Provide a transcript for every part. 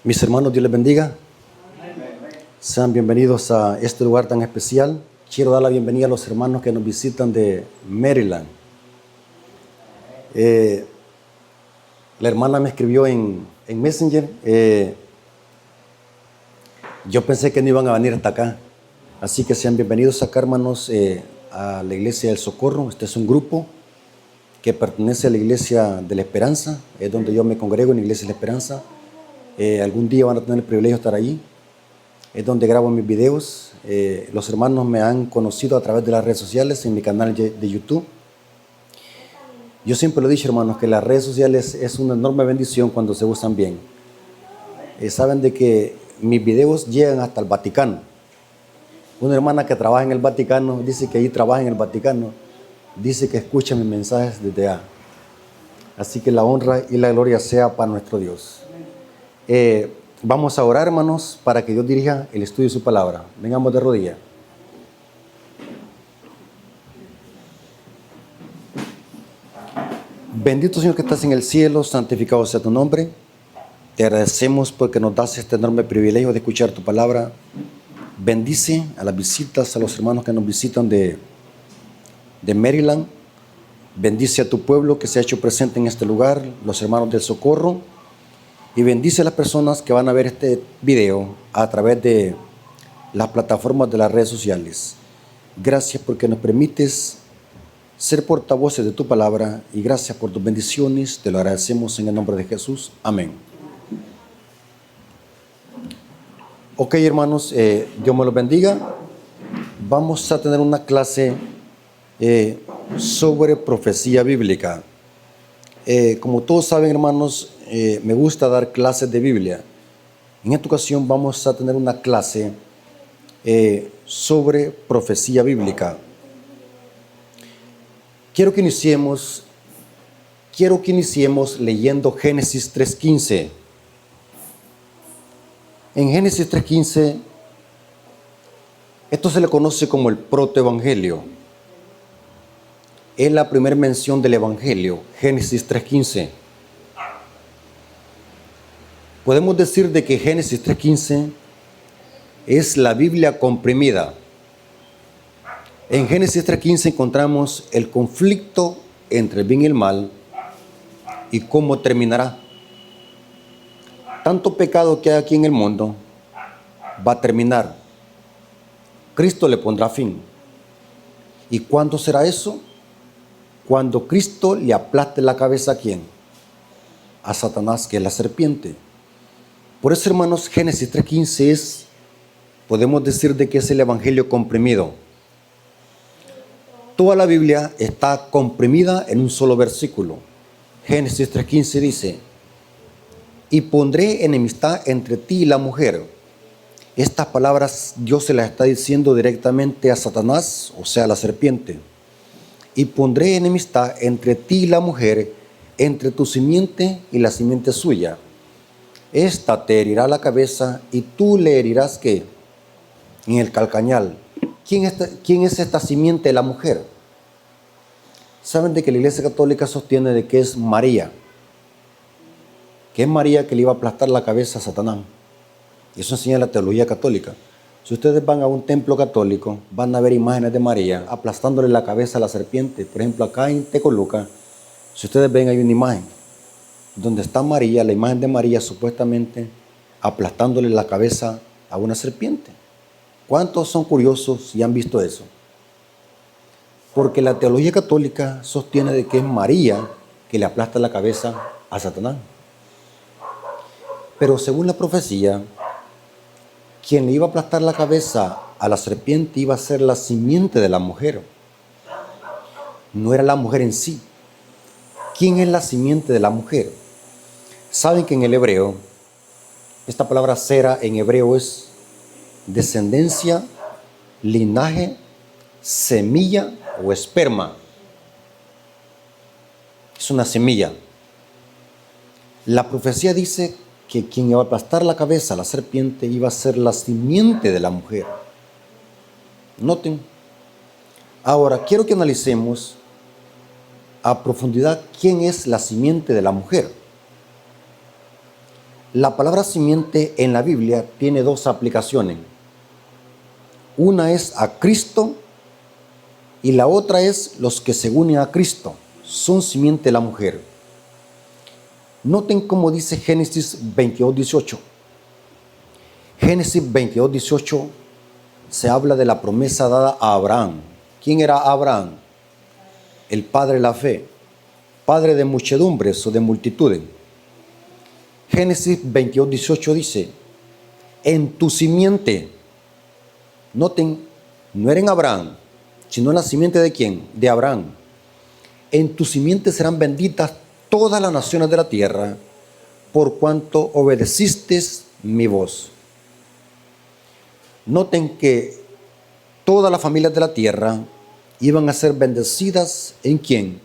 Mis hermanos, Dios les bendiga. Sean bienvenidos a este lugar tan especial. Quiero dar la bienvenida a los hermanos que nos visitan de Maryland. La hermana me escribió en Messenger. Yo pensé que no iban a venir hasta acá. Así que sean bienvenidos acá, hermanos, a la Iglesia del Socorro. Este es un grupo que pertenece a la Iglesia de la Esperanza. Es donde yo me congrego, en la Iglesia de la Esperanza. Algún día van a tener el privilegio de estar allí. Es donde grabo mis videos. Los hermanos me han conocido a través de las redes sociales, en mi canal de YouTube. Yo siempre lo he dicho, hermanos, que las redes sociales es una enorme bendición cuando se usan bien. Saben de que mis videos llegan hasta el Vaticano. Una hermana que trabaja en el Vaticano, dice que ahí trabaja en el Vaticano, dice que escucha mis mensajes desde allá. Así que la honra y la gloria sea para nuestro Dios. Vamos a orar, hermanos, para que Dios dirija el estudio de su palabra. Vengamos de rodillas. Bendito Señor que estás en el cielo, santificado sea tu nombre. Te agradecemos porque nos das este enorme privilegio de escuchar tu palabra. Bendice a las visitas, a los hermanos que nos visitan de Maryland. Bendice a tu pueblo que se ha hecho presente en este lugar, los hermanos del Socorro. Y bendice a las personas que van a ver este video a través de las plataformas de las redes sociales. Gracias porque nos permites ser portavoces de tu palabra y gracias por tus bendiciones. Te lo agradecemos en el nombre de Jesús. Amén. Ok, hermanos, Dios me los bendiga. Vamos a tener una clase sobre profecía bíblica. Como todos saben, hermanos, me gusta dar clases de Biblia. En esta ocasión vamos a tener una clase sobre profecía bíblica. Quiero que iniciemos leyendo Génesis 3:15. En Génesis 3:15, esto se le conoce como el protoevangelio. Es la primera mención del evangelio, Génesis 3:15. Podemos decir de que Génesis 3:15 es la Biblia comprimida. En Génesis 3:15 encontramos el conflicto entre el bien y el mal y cómo terminará. Tanto pecado que hay aquí en el mundo va a terminar. Cristo le pondrá fin. ¿Y cuándo será eso? Cuando Cristo le aplaste la cabeza ¿a quién? A Satanás, que es la serpiente. Por eso, hermanos, Génesis 3:15 podemos decir de que es el evangelio comprimido. Toda la Biblia está comprimida en un solo versículo. Génesis 3:15 dice: y pondré enemistad entre ti y la mujer. Estas palabras Dios se las está diciendo directamente a Satanás, o sea, a la serpiente. Y pondré enemistad entre ti y la mujer, entre tu simiente y la simiente suya. Esta te herirá la cabeza y tú le herirás ¿qué? En el calcañal. ¿Quién es esta simiente de la mujer? Saben de que la Iglesia Católica sostiene de que es María. Que es María que le iba a aplastar la cabeza a Satanás. Y eso enseña la teología católica. Si ustedes van a un templo católico, van a ver imágenes de María aplastándole la cabeza a la serpiente. Por ejemplo, acá en Tecoluca, si ustedes ven, hay una imagen donde está María, la imagen de María supuestamente aplastándole la cabeza a una serpiente. ¿Cuántos son curiosos y han visto eso? Porque la teología católica sostiene de que es María que le aplasta la cabeza a Satanás. Pero según la profecía, quien le iba a aplastar la cabeza a la serpiente iba a ser la simiente de la mujer. No era la mujer en sí. ¿Quién es la simiente de la mujer? Saben que en el hebreo, esta palabra sera en hebreo es descendencia, linaje, semilla o esperma. Es una semilla. La profecía dice que quien iba a aplastar la cabeza a la serpiente iba a ser la simiente de la mujer. Noten. Ahora, quiero que analicemos a profundidad quién es la simiente de la mujer. La palabra simiente en la Biblia tiene dos aplicaciones. Una es a Cristo y la otra es los que se unen a Cristo. Son simiente de la mujer. Noten cómo dice Génesis 22:18. Génesis 22:18 se habla de la promesa dada a Abraham. ¿Quién era Abraham? El padre de la fe, padre de muchedumbres o de multitudes. Génesis 22:18 dice, en tu simiente. Noten, no era en Abraham, sino en la simiente de quién? De Abraham. En tu simiente serán benditas todas las naciones de la tierra, por cuanto obedeciste mi voz. Noten que todas las familias de la tierra iban a ser bendecidas ¿en quién?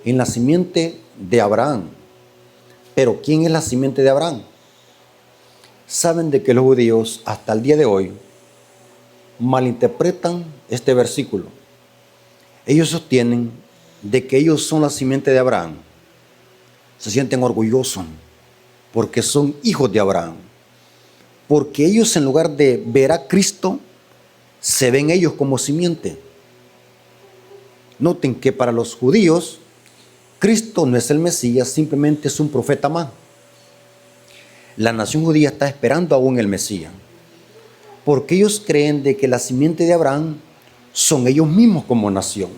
En la simiente de Abraham. Pero ¿quién es la simiente de Abraham? Saben de que los judíos hasta el día de hoy malinterpretan este versículo. Ellos sostienen de que ellos son la simiente de Abraham. Se sienten orgullosos porque son hijos de Abraham. Porque ellos, en lugar de ver a Cristo, se ven ellos como simiente. Noten que para los judíos, Cristo no es el Mesías, simplemente es un profeta más. La nación judía está esperando aún el Mesías, porque ellos creen de que la simiente de Abraham son ellos mismos como nación.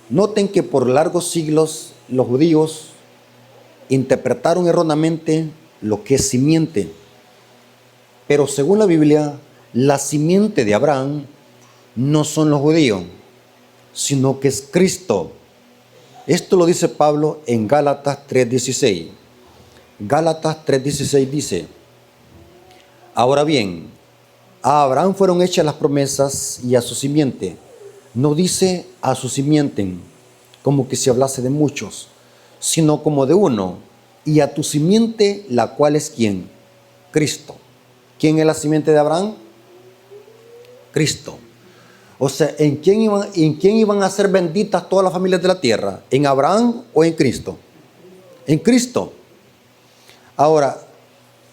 Noten que por largos siglos los judíos interpretaron erróneamente lo que es simiente. Pero según la Biblia, la simiente de Abraham no son los judíos, sino que es Cristo. Esto lo dice Pablo en Gálatas 3:16. Gálatas 3:16 dice, ahora bien, a Abraham fueron hechas las promesas y a su simiente. No dice a su simiente como que se hablase de muchos, sino como de uno, y a tu simiente, la cual es ¿quién? Cristo. ¿Quién es la simiente de Abraham? Cristo. O sea, ¿en quién iban a ser benditas todas las familias de la tierra? ¿En Abraham o en Cristo? En Cristo. Ahora,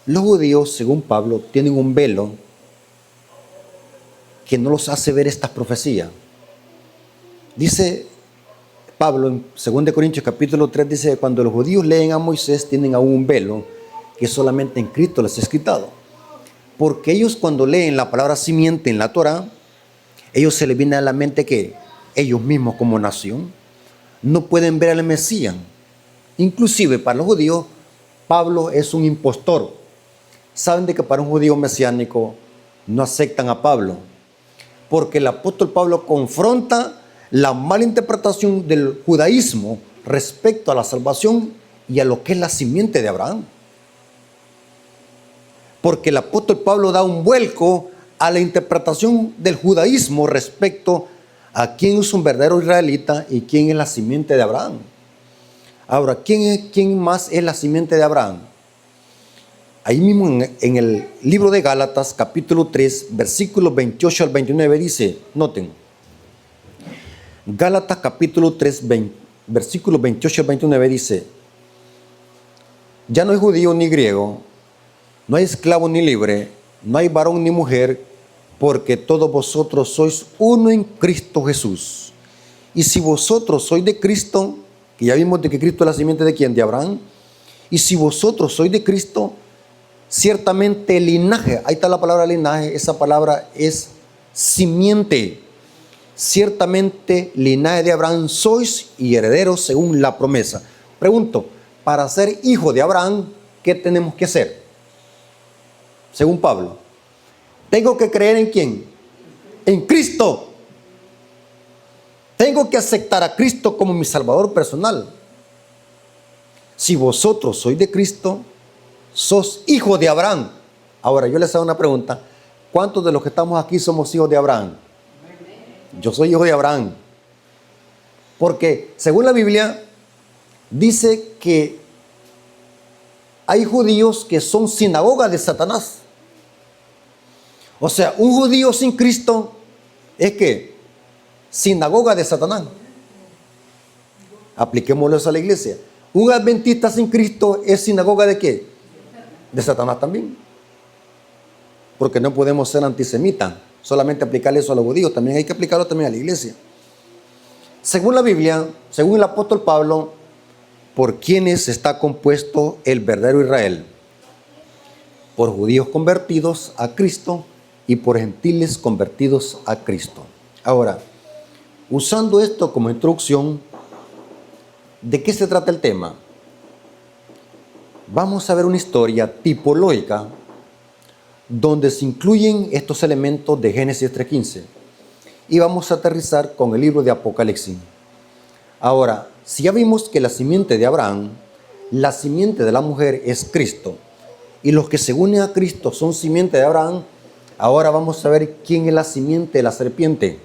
los judíos, según Pablo, tienen un velo que no los hace ver estas profecías. Dice Pablo en 2 Corintios capítulo 3, dice, cuando los judíos leen a Moisés, tienen aún un velo que solamente en Cristo les es escrito. Porque ellos cuando leen la palabra simiente en la Torah, ellos se les viene a la mente que ellos mismos como nación no pueden ver al Mesías. Inclusive para los judíos, Pablo es un impostor. Saben de que para un judío mesiánico no aceptan a Pablo, porque el apóstol Pablo confronta la mala interpretación del judaísmo respecto a la salvación y a lo que es la simiente de Abraham. Porque el apóstol Pablo da un vuelco a la interpretación del judaísmo respecto a quién es un verdadero israelita y quién es la simiente de Abraham. Ahora, ¿quién más es la simiente de Abraham? Ahí mismo en el libro de Gálatas, capítulo 3, versículos 28 al 29 dice, noten, Gálatas capítulo 3, versículos 28 al 29 dice, ya no hay judío ni griego, no hay esclavo ni libre, no hay varón ni mujer, porque todos vosotros sois uno en Cristo Jesús. Y si vosotros sois de Cristo, que ya vimos de que Cristo es la simiente de quién, de Abraham, y si vosotros sois de Cristo, ciertamente el linaje, ahí está la palabra linaje, esa palabra es simiente. Ciertamente linaje de Abraham sois y herederos según la promesa. Pregunto, para ser hijo de Abraham, ¿qué tenemos que hacer? Según Pablo, tengo que creer en quién, en Cristo. Tengo que aceptar a Cristo como mi Salvador personal. Si vosotros sois de Cristo, sos hijos de Abraham. Ahora yo les hago una pregunta, ¿cuántos de los que estamos aquí somos hijos de Abraham? Yo soy hijo de Abraham. Porque según la Biblia dice que hay judíos que son sinagoga de Satanás. O sea, un judío sin Cristo es que sinagoga de Satanás. Apliquémoslo eso a la iglesia. Un adventista sin Cristo es sinagoga de qué? de Satanás también. Porque no podemos ser antisemitas, solamente aplicarle eso a los judíos, también hay que aplicarlo también a la iglesia. Según la Biblia, según el apóstol Pablo, ¿por quiénes está compuesto el verdadero Israel? Por judíos convertidos a Cristo y por gentiles convertidos a Cristo. Ahora, usando esto como introducción, ¿de qué se trata el tema? Vamos a ver una historia tipológica donde se incluyen estos elementos de Génesis 3:15 y vamos a aterrizar con el libro de Apocalipsis. Ahora, si ya vimos que la simiente de Abraham, la simiente de la mujer es Cristo, y los que se unen a Cristo son simiente de Abraham, ahora vamos a ver quién es la simiente de la serpiente.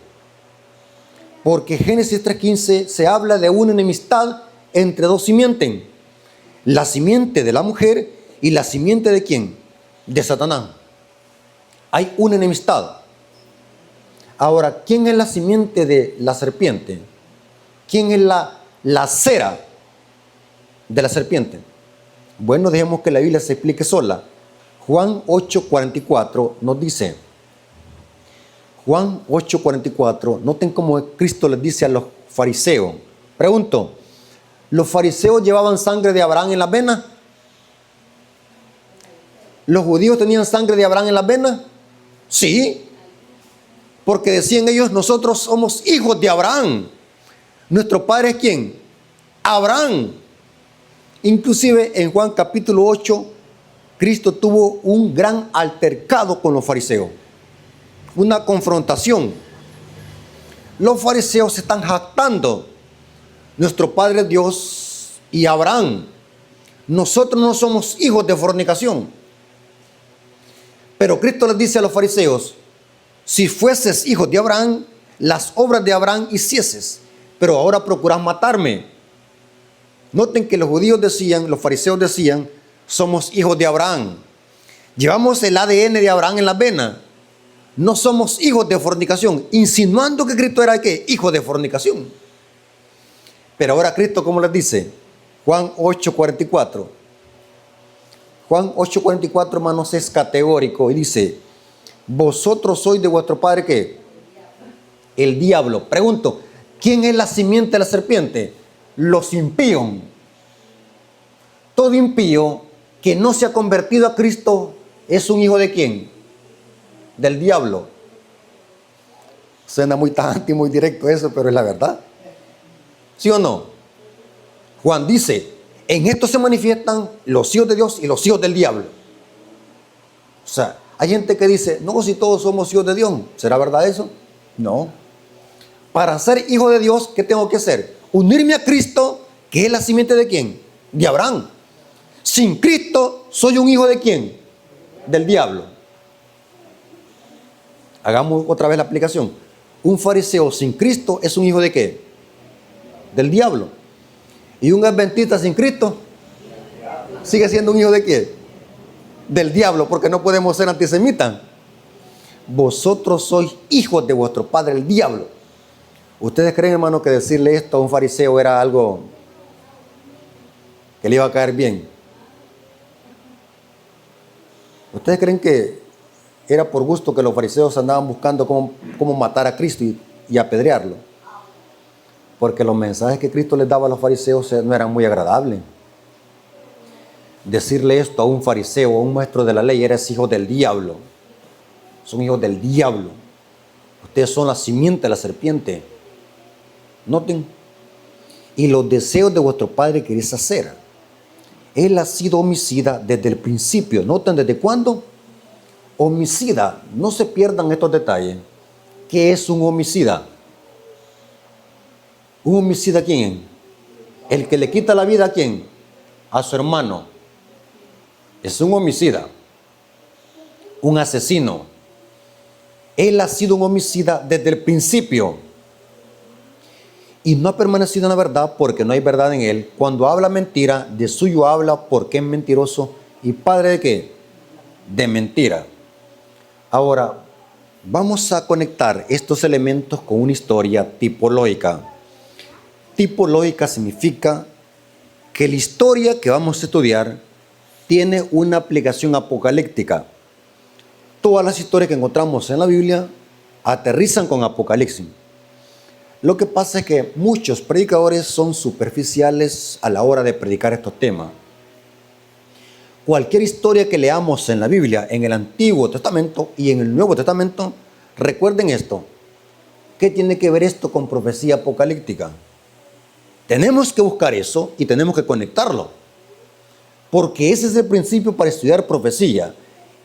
Porque Génesis 3:15 se habla de una enemistad entre dos simientes. La simiente de la mujer y la simiente de ¿quién? De Satanás. Hay una enemistad. Ahora, ¿quién es la simiente de la serpiente? ¿Quién es la cera de la serpiente? Bueno, dejemos que la Biblia se explique sola. Juan 8:44 nos dice, Juan 8:44, noten cómo Cristo les dice a los fariseos. Pregunto, ¿los fariseos llevaban sangre de Abraham en las venas? ¿Los judíos tenían sangre de Abraham en las venas? Sí, porque decían ellos, nosotros somos hijos de Abraham. ¿Nuestro padre es quién? Abraham. Inclusive en Juan capítulo 8, Cristo tuvo un gran altercado con los fariseos. Una confrontación. Los fariseos se están jactando. Nuestro Padre es Dios y Abraham. Nosotros no somos hijos de fornicación. Pero Cristo les dice a los fariseos, si fueses hijos de Abraham, las obras de Abraham hicieses, pero ahora procurás matarme. Noten que los judíos decían, los fariseos decían, somos hijos de Abraham. Llevamos el ADN de Abraham en las venas. No somos hijos de fornicación, insinuando que Cristo era ¿qué? Hijo de fornicación. Pero ahora Cristo, ¿cómo les dice? Juan 8:44. Juan 8:44, hermanos, es categórico y dice, vosotros sois de vuestro padre ¿qué? El diablo. Pregunto, ¿quién es la simiente de la serpiente? Los impíos. Todo impío que no se ha convertido a Cristo es un hijo de ¿quién? Del diablo. Suena muy tajante y muy directo eso, pero es la verdad. ¿Sí o no? Juan dice, en esto se manifiestan los hijos de Dios y los hijos del diablo. O sea, hay gente que dice, no, si todos somos hijos de Dios. ¿Será verdad eso? No. Para ser hijo de Dios, ¿qué tengo que hacer? Unirme a Cristo, que es la simiente de ¿quién? De Abraham. Sin Cristo, ¿soy un hijo de quién? Del diablo. Hagamos otra vez la aplicación. Un fariseo sin Cristo es un hijo de ¿qué? Del diablo. Y un adventista sin Cristo sigue siendo un hijo de ¿qué? Del diablo, porque no podemos ser antisemitas. Vosotros sois hijos de vuestro padre el diablo. ¿Ustedes creen, hermano, que decirle esto a un fariseo era algo que le iba a caer bien? ¿Ustedes creen que era por gusto que los fariseos andaban buscando cómo matar a Cristo y apedrearlo? Porque los mensajes que Cristo les daba a los fariseos no eran muy agradables. Decirle esto a un fariseo, a un maestro de la ley, eres hijo del diablo. Son hijos del diablo. Ustedes son la simiente de la serpiente. Noten. Y los deseos de vuestro padre queréis hacer. Él ha sido homicida desde el principio. ¿Noten desde cuándo? Homicida. No se pierdan estos detalles. ¿Qué es un homicida? ¿Un homicida quién es? El que le quita la vida ¿a quién? A su hermano. Es un homicida. Un asesino. Él ha sido un homicida desde el principio. Y no ha permanecido en la verdad porque no hay verdad en él. Cuando habla mentira, de suyo habla porque es mentiroso. ¿Y padre de qué? De mentira. Ahora, vamos a conectar estos elementos con una historia tipológica. Tipológica significa que la historia que vamos a estudiar tiene una aplicación apocalíptica. Todas las historias que encontramos en la Biblia aterrizan con Apocalipsis. Lo que pasa es que muchos predicadores son superficiales a la hora de predicar estos temas. Cualquier historia que leamos en la Biblia, en el Antiguo Testamento y en el Nuevo Testamento, recuerden esto. ¿Qué tiene que ver esto con profecía apocalíptica? Tenemos que buscar eso y tenemos que conectarlo. Porque ese es el principio para estudiar profecía.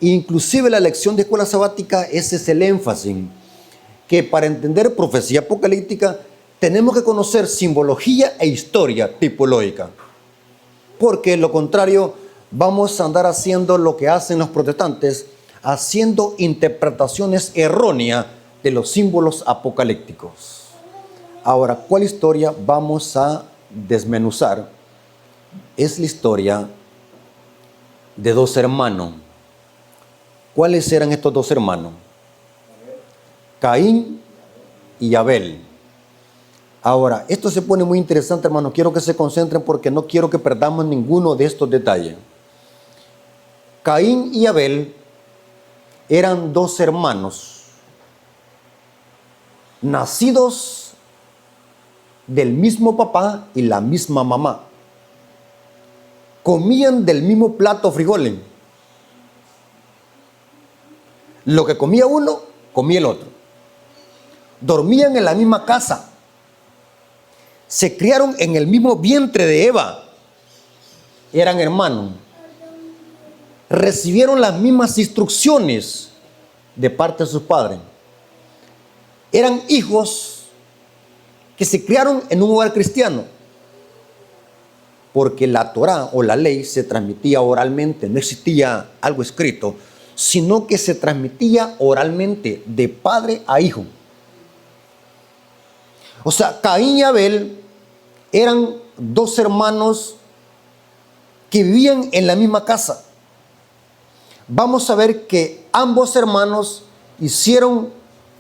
Inclusive la lección de escuela sabática, ese es el énfasis. Que para entender profecía apocalíptica tenemos que conocer simbología e historia tipológica. Porque lo contrario, vamos a andar haciendo lo que hacen los protestantes, haciendo interpretaciones erróneas de los símbolos apocalípticos. Ahora, ¿cuál historia vamos a desmenuzar? Es la historia de dos hermanos. ¿Cuáles eran estos dos hermanos? Caín y Abel. Ahora, esto se pone muy interesante, hermanos. Quiero que se concentren porque no quiero que perdamos ninguno de estos detalles. Caín y Abel eran dos hermanos nacidos del mismo papá y la misma mamá. Comían del mismo plato frijoles. Lo que comía uno, comía el otro. Dormían en la misma casa. Se criaron en el mismo vientre de Eva. Eran hermanos. Recibieron las mismas instrucciones de parte de sus padres. Eran hijos que se criaron en un hogar cristiano. Porque la Torá o la ley se transmitía oralmente, no existía algo escrito, sino que se transmitía oralmente de padre a hijo. O sea, Caín y Abel eran dos hermanos que vivían en la misma casa. Vamos a ver que ambos hermanos hicieron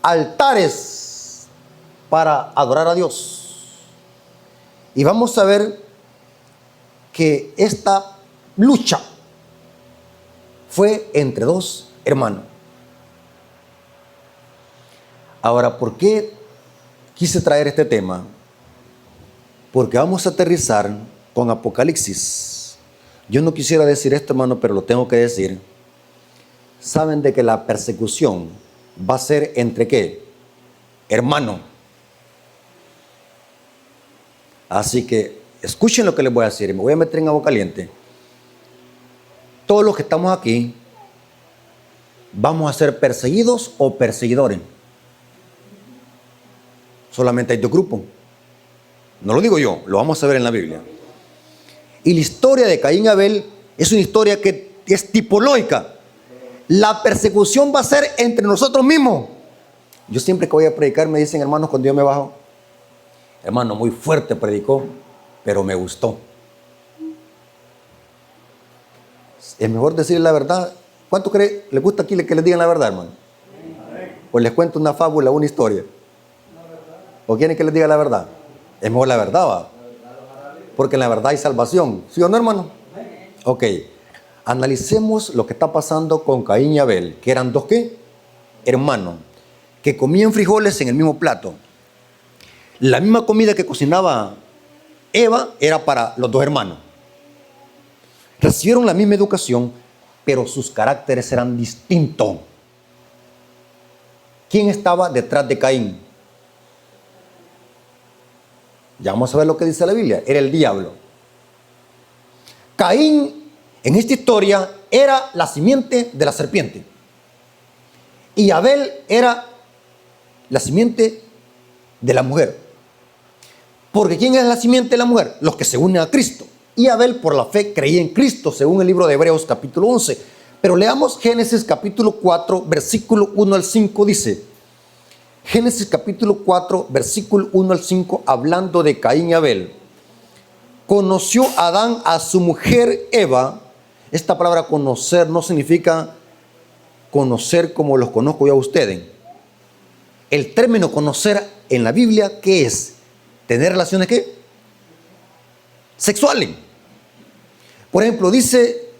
altares para adorar a Dios. Y vamos a ver que esta lucha fue entre dos hermanos. Ahora, ¿por qué quise traer este tema? Porque vamos a aterrizar con Apocalipsis. Yo no quisiera decir esto, hermano, pero lo tengo que decir. Saben de que la persecución va a ser entre ¿qué? Hermano. Así que escuchen lo que les voy a decir. Me voy a meter en agua caliente. Todos los que estamos aquí vamos a ser perseguidos o perseguidores. Solamente hay dos grupos. No lo digo yo, lo vamos a ver en la Biblia. Y la historia de Caín y Abel es una historia que es tipológica. La persecución va a ser entre nosotros mismos. Yo siempre que voy a predicar me dicen, hermanos, cuando yo me bajo, hermano, muy fuerte predicó, pero me gustó. Es mejor decirle la verdad. ¿Cuánto cree? ¿Les gusta aquí que les digan la verdad, hermano? ¿O les cuento una fábula, una historia? ¿O quieren que les diga la verdad? Es mejor la verdad, ¿va? Porque en la verdad hay salvación. ¿Sí o no, hermano? Ok. Analicemos lo que está pasando con Caín y Abel, que eran dos ¿qué? Hermanos, que comían frijoles en el mismo plato. La misma comida que cocinaba Eva era para los dos hermanos. Recibieron la misma educación, pero sus caracteres eran distintos. ¿Quién estaba detrás de Caín? Ya vamos a ver lo que dice la Biblia. Era el diablo. Caín, en esta historia, era la simiente de la serpiente. Y Abel era la simiente de la mujer. Porque ¿quién es la simiente de la mujer? Los que se unen a Cristo. Y Abel por la fe creía en Cristo, según el libro de Hebreos capítulo 11. Pero leamos Génesis capítulo 4, versículo 1 al 5, dice. Génesis capítulo 4, versículo 1 al 5, hablando de Caín y Abel. Conoció Adán a su mujer Eva. Esta palabra conocer no significa conocer como los conozco yo a ustedes. El término conocer en la Biblia, ¿qué es? ¿Tener relaciones qué? Sexuales. Por ejemplo, dice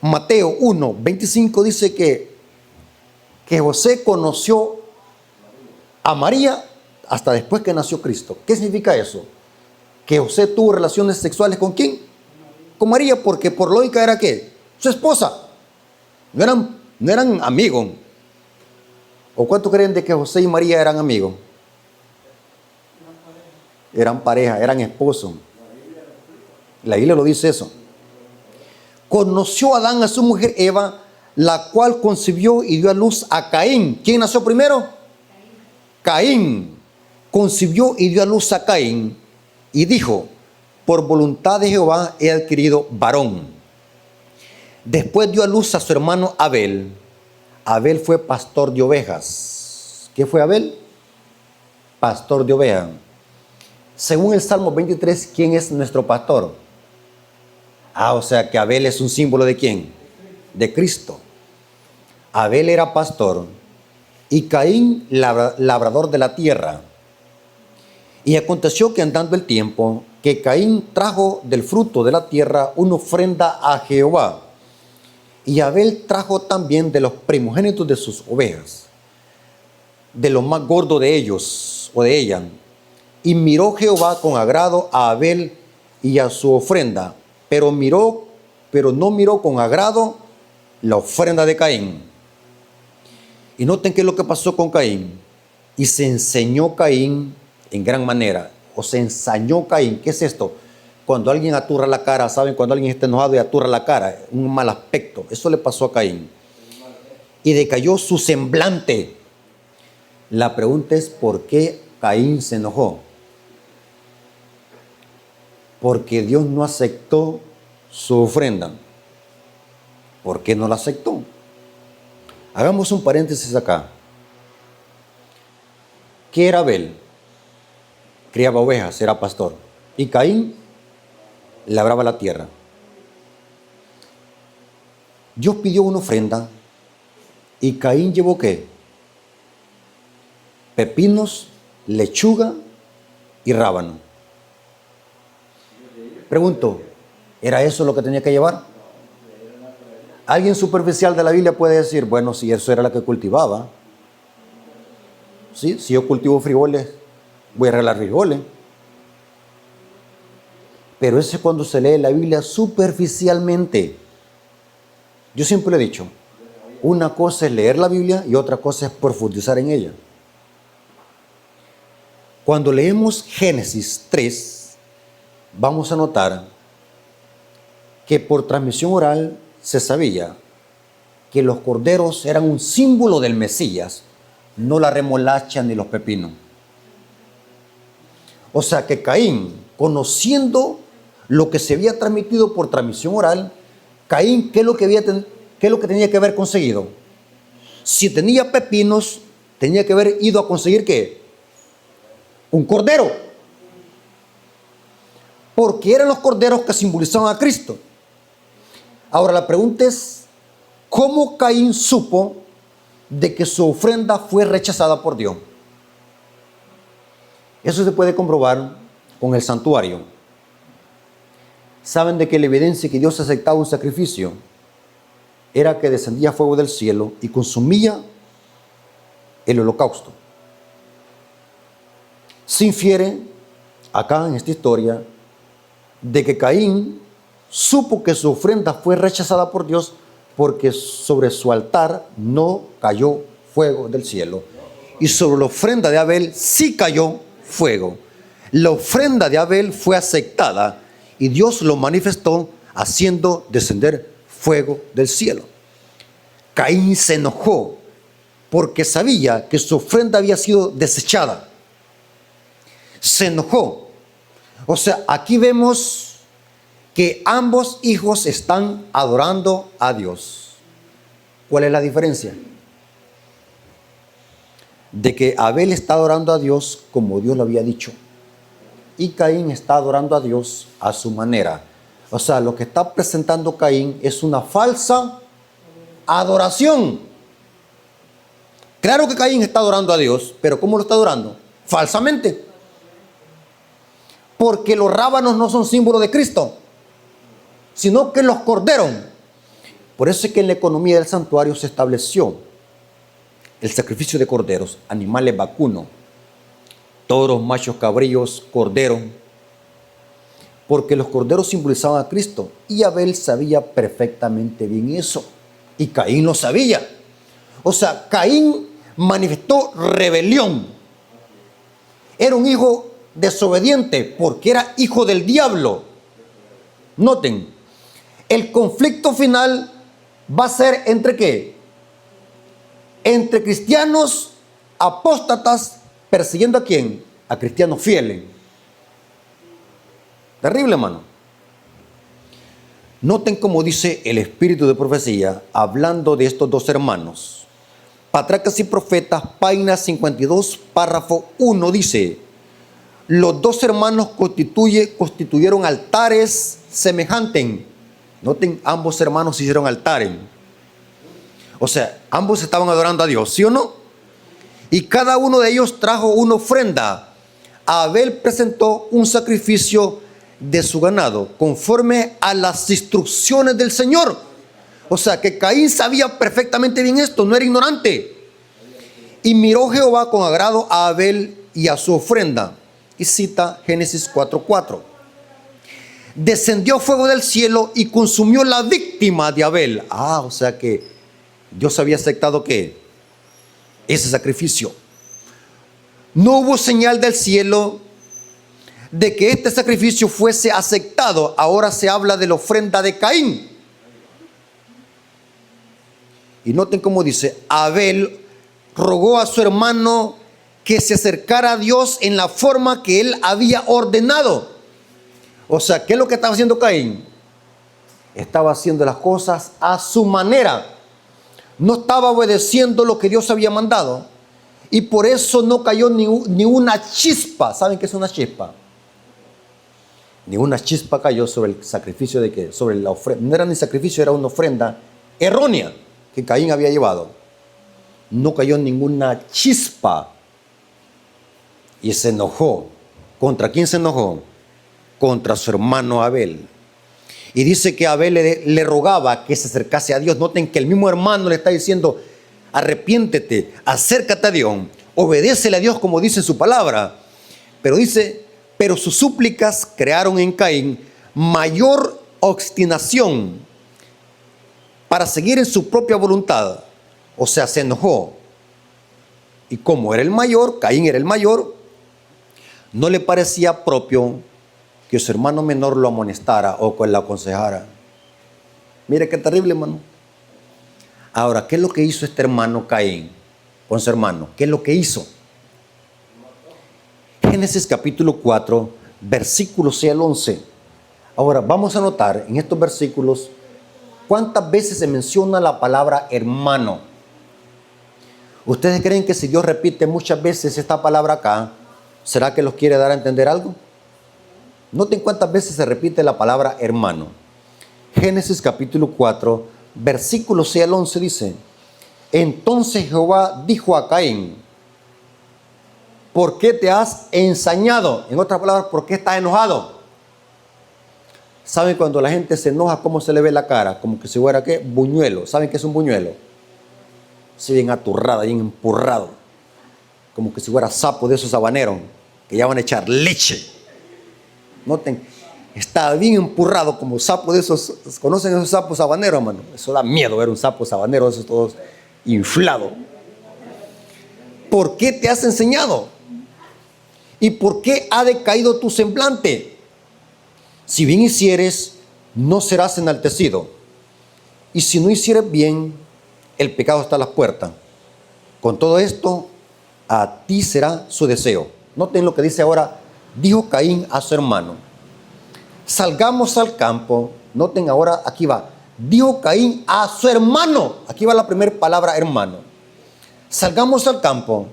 Mateo 1:25 dice que José conoció a María hasta después que nació Cristo. ¿Qué significa eso? Que José tuvo relaciones sexuales ¿con quién? Con María, porque por lógica era ¿qué? Su esposa. No eran amigos. ¿O cuánto creen de que José y María eran amigos? Eran pareja, eran esposos. La Biblia lo dice eso. Conoció a Adán a su mujer Eva, la cual concibió y dio a luz a Caín. ¿Quién nació primero? Caín. Concibió y dio a luz a Caín y dijo: por voluntad de Jehová he adquirido varón. Después dio a luz a su hermano Abel. Abel fue pastor de ovejas. ¿Qué fue Abel? Pastor de ovejas. Según el Salmo 23, ¿quién es nuestro pastor? O sea que Abel es un símbolo ¿de quién? De Cristo. Abel era pastor y Caín labrador de la tierra. Y aconteció que andando el tiempo, que Caín trajo del fruto de la tierra una ofrenda a Jehová. Y Abel trajo también de los primogénitos de sus ovejas, de lo más gordo de ellos o de ella. Y miró Jehová con agrado a Abel y a su ofrenda, pero no miró con agrado la ofrenda de Caín. Y noten qué es lo que pasó con Caín. Y se enseñó Caín en gran manera, o se ensañó Caín. ¿Qué es esto? Cuando alguien aturra la cara, ¿saben? Cuando alguien está enojado y aturra la cara, un mal aspecto. Eso le pasó a Caín. Y decayó su semblante. La pregunta es, ¿por qué Caín se enojó? Porque Dios no aceptó su ofrenda. ¿Por qué no la aceptó? Hagamos un paréntesis acá. ¿Qué era Abel? Criaba ovejas, era pastor. Y Caín labraba la tierra. Dios pidió una ofrenda y Caín llevó ¿qué? Pepinos, lechuga y rábano. Pregunto, ¿era eso lo que tenía que llevar? Alguien superficial de la Biblia puede decir, bueno, si eso era lo que cultivaba. ¿Sí? Si yo cultivo frijoles, voy a regalar frijoles. Pero eso es cuando se lee la Biblia superficialmente. Yo siempre le he dicho, una cosa es leer la Biblia y otra cosa es profundizar en ella. Cuando leemos Génesis 3, vamos a notar que por transmisión oral se sabía que los corderos eran un símbolo del Mesías, no la remolacha ni los pepinos. O sea que Caín, conociendo lo que se había transmitido por transmisión oral, Caín, ¿qué es lo que tenía que haber conseguido? Si tenía pepinos, tenía que haber ido a conseguir ¿qué? Un cordero. Porque eran los corderos que simbolizaban a Cristo. Ahora la pregunta es, ¿cómo Caín supo de que su ofrenda fue rechazada por Dios? Eso se puede comprobar con el santuario. ¿Saben de que la evidencia que Dios aceptaba un sacrificio era que descendía fuego del cielo y consumía el holocausto? Se infiere acá en esta historia de que Caín supo que su ofrenda fue rechazada por Dios porque sobre su altar no cayó fuego del cielo y sobre la ofrenda de Abel sí cayó fuego. La ofrenda de Abel fue aceptada y Dios lo manifestó haciendo descender fuego del cielo. Caín se enojó porque sabía que su ofrenda había sido desechada. Se enojó. O sea, aquí vemos que ambos hijos están adorando a Dios. ¿Cuál es la diferencia? De que Abel está adorando a Dios como Dios lo había dicho. Y Caín está adorando a Dios a su manera. O sea, lo que está presentando Caín es una falsa adoración. Claro que Caín está adorando a Dios, pero ¿cómo lo está adorando? Falsamente. Porque los rábanos no son símbolo de Cristo, sino que los corderos. Por eso es que en la economía del santuario se estableció el sacrificio de corderos, animales vacunos, toros, machos, cabrillos, corderos, porque los corderos simbolizaban a Cristo y Abel sabía perfectamente bien eso y Caín lo sabía. O sea, Caín manifestó rebelión. Era un hijo desobediente porque era hijo del diablo. Noten, el conflicto final va a ser ¿entre qué? Entre cristianos apóstatas persiguiendo ¿a quién? A cristianos fieles. Terrible, hermano. Noten cómo dice el espíritu de profecía hablando de estos dos hermanos. Patriarcas y Profetas, página 52, párrafo 1, dice: los dos hermanos constituyeron altares semejantes. Noten, ambos hermanos hicieron altares. O sea, ambos estaban adorando a Dios, ¿sí o no? Y cada uno de ellos trajo una ofrenda. Abel presentó un sacrificio de su ganado, conforme a las instrucciones del Señor. O sea, que Caín sabía perfectamente bien esto, no era ignorante. Y miró Jehová con agrado a Abel y a su ofrenda. Y cita Génesis 4:4. Descendió fuego del cielo y consumió la víctima de Abel. O sea que Dios había aceptado ¿qué? Ese sacrificio. No hubo señal del cielo de que este sacrificio fuese aceptado. Ahora se habla de la ofrenda de Caín. Y noten cómo dice: Abel rogó a su hermano que se acercara a Dios en la forma que él había ordenado. O sea, ¿qué es lo que estaba haciendo Caín? Estaba haciendo las cosas a su manera. No estaba obedeciendo lo que Dios había mandado. Y por eso no cayó ni una chispa. ¿Saben qué es una chispa? Ni una chispa cayó sobre el sacrificio de que, sobre la ofrenda. No era ni sacrificio, era una ofrenda errónea que Caín había llevado. No cayó ninguna chispa. Y se enojó. ¿Contra quién se enojó? Contra su hermano Abel. Y dice que Abel le rogaba que se acercase a Dios. Noten que el mismo hermano le está diciendo: arrepiéntete, acércate a Dios, obedécele a Dios como dice su palabra. Pero dice: pero sus súplicas crearon en Caín mayor obstinación para seguir en su propia voluntad. O sea, se enojó. Y como era el mayor, Caín era el mayor, no le parecía propio que su hermano menor lo amonestara o que lo aconsejara. Mire qué terrible, hermano. Ahora, ¿qué es lo que hizo este hermano Caín con su hermano? ¿Qué es lo que hizo? Génesis capítulo 4, versículos 6 al 11. Ahora, vamos a notar en estos versículos cuántas veces se menciona la palabra hermano. ¿Ustedes creen que si Dios repite muchas veces esta palabra acá, será que los quiere dar a entender algo? Noten cuántas veces se repite la palabra hermano. Génesis capítulo 4, versículos 6 al 11 dice: entonces Jehová dijo a Caín: ¿por qué te has ensañado? En otras palabras, ¿por qué estás enojado? ¿Saben cuando la gente se enoja cómo se le ve la cara? Como que si fuera ¿qué? Buñuelo. ¿Saben qué es un buñuelo? Sí, bien aturrado, bien empurrado. Como que si fuera sapo de esos habaneros que ya van a echar leche. Noten, está bien empurrado como sapo de esos. ¿Conocen esos sapos habaneros, hermano? Eso da miedo ver un sapo habanero, esos todos inflados. ¿Por qué te has enseñado? ¿Y por qué ha decaído tu semblante? Si bien hicieres, no serás enaltecido. Y si no hicieres bien, el pecado está a las puertas. Con todo esto, a ti será su deseo. Noten lo que dice ahora: dijo Caín a su hermano: salgamos al campo. Noten ahora, aquí va. Dijo Caín a su hermano. Aquí va la primera palabra, hermano. Salgamos al campo.